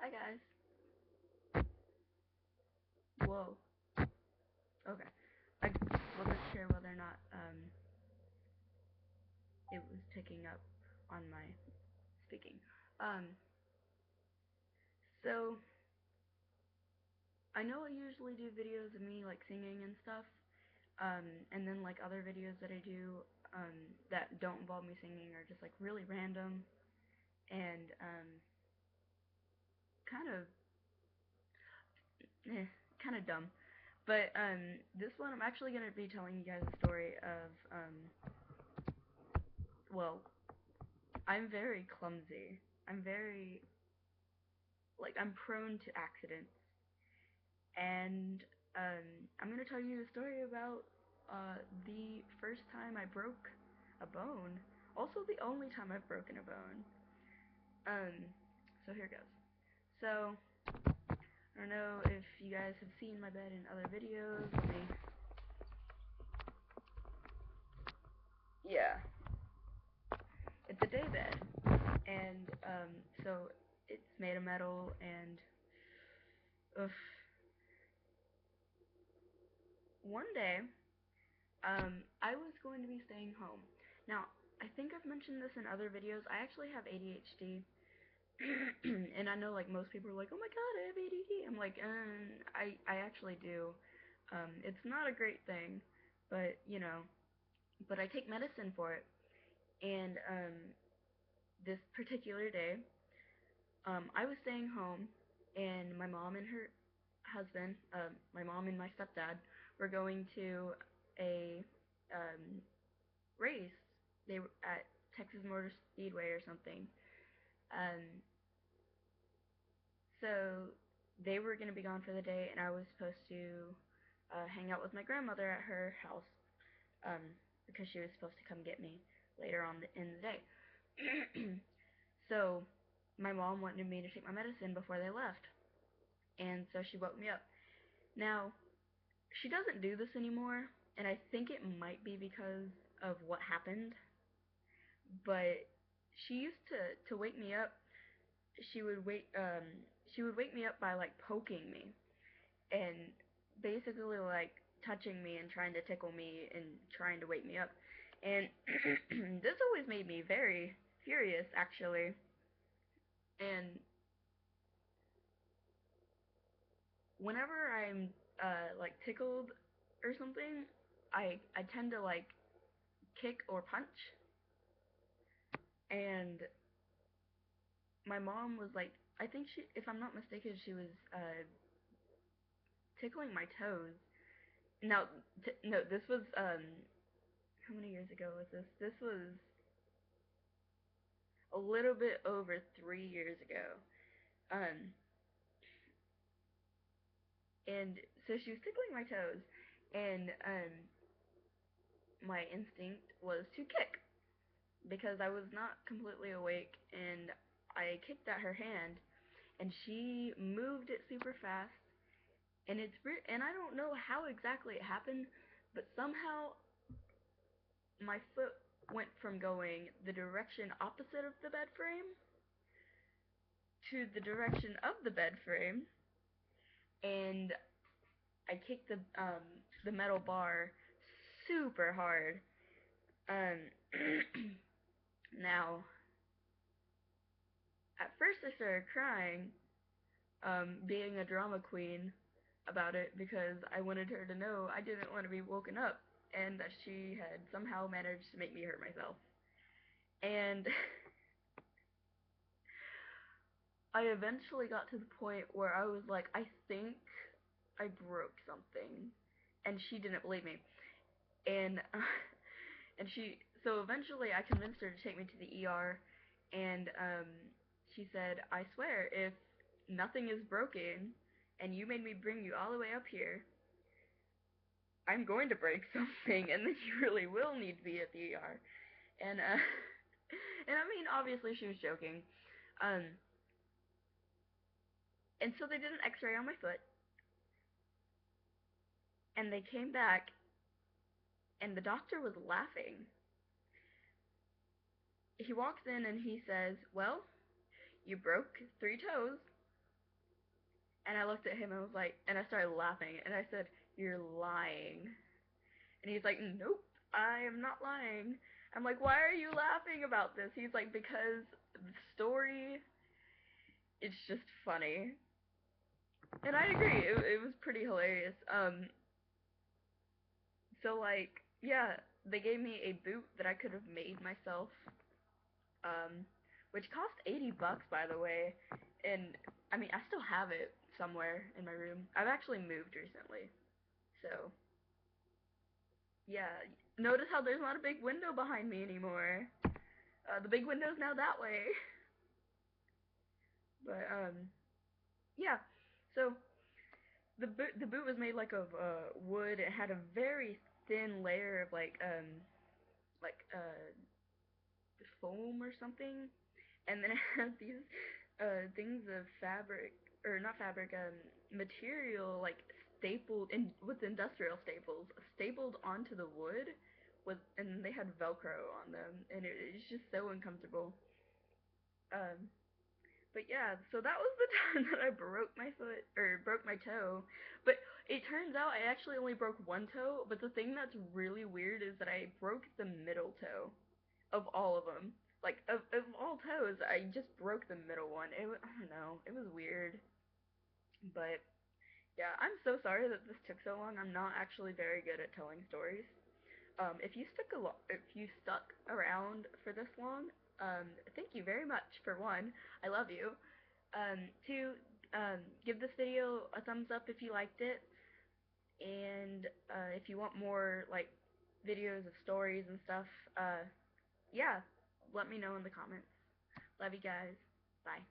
Hi guys. Whoa. Okay. I wasn't sure whether or not it was picking up on my speaking. Um so I know I usually do videos of me like singing and stuff. And then like other videos that I do that don't involve me singing are just like really random and kind of eh, kind of dumb. But this one I'm actually gonna be telling you guys a story of well, I'm very clumsy. I'm very I'm prone to accidents, and I'm gonna tell you a story about the first time I broke a bone. Also, the only time I've broken a bone. Um, so here goes. So I don't know if you guys have seen my bed in other videos. Let me. Yeah, it's a day bed, and so it's made of metal, and ugh. One day, I was going to be staying home. Now, I think I've mentioned this in other videos. I actually have ADHD, and I know like most people are like, "Oh my God, I have ADD." I'm like, I actually do. It's not a great thing, but but I take medicine for it. And this particular day, I was staying home, and my mom and her husband, my mom and my stepdad, were going to a um, race. They were at Texas Motor Speedway or something. Um, so they were going to be gone for the day, and I was supposed to hang out with my grandmother at her house because she was supposed to come get me later on in the day. So my mom wanted me to take my medicine before they left, and so she woke me up. Now, she doesn't do this anymore, and I think it might be because of what happened, but she used to wake me up. She would wake me up by like poking me and basically like touching me and trying to tickle me and trying to wake me up. And this always made me very furious actually. And whenever I'm like tickled or something, I tend to like kick or punch. And my mom was like, I think she, if I'm not mistaken, she was tickling my toes. Now, no, this was how many years ago was this? This was a little bit over 3 years ago. Um, and so she was tickling my toes, and my instinct was to kick because I was not completely awake, and I kicked at her hand, and she moved it super fast, and and I don't know how exactly it happened, but somehow my foot went from going the direction opposite of the bed frame to the direction of the bed frame, and I kicked the metal bar super hard. Um, now at first I started crying, being a drama queen about it because I wanted her to know I didn't want to be woken up and that she had somehow managed to make me hurt myself. And I eventually got to the point where I was like, I think I broke something, and she didn't believe me. And and so eventually I convinced her to take me to the ER, and she said, I swear, if nothing is broken, and you made me bring you all the way up here, I'm going to break something, and then you really will need to be at the ER. And and I mean, obviously she was joking. Um, and so they did an X-ray on my foot, and they came back, and the doctor was laughing. He walks in and he says, "Well, you broke 3 toes, And I looked at him and was like, and I started laughing, and I said, "You're lying." And he's like, "Nope, I am not lying." I'm like, "Why are you laughing about this?" He's like, "Because the story, it's just funny." And I agree, it was pretty hilarious. So like, yeah, they gave me a boot that I could have made myself, um, which cost $80, by the way. And I mean, I still have it somewhere in my room. I've actually moved recently, so yeah. Notice how there's not a big window behind me anymore. The big window's now that way. But yeah. So the boot was made like of wood. It had a very thin layer of like foam or something, and then it had these things of fabric, or not fabric, material, like stapled in with industrial staples stapled onto the wood with, and they had Velcro on them, and it's just so uncomfortable. Um, but yeah, so that was the time that I broke my foot, or broke my toe. But it turns out I actually only broke one toe, but the thing that's really weird is that I broke the middle toe of all of them. Like, of all toes, I just broke the middle one. I don't know, it was weird. But yeah, I'm so sorry that this took so long. I'm not actually very good at telling stories. If you stuck around for this long, thank you very much. For one, I love you. Two, give this video a thumbs up if you liked it, and if you want more like videos of stories and stuff, yeah, let me know in the comments. Love you guys. Bye.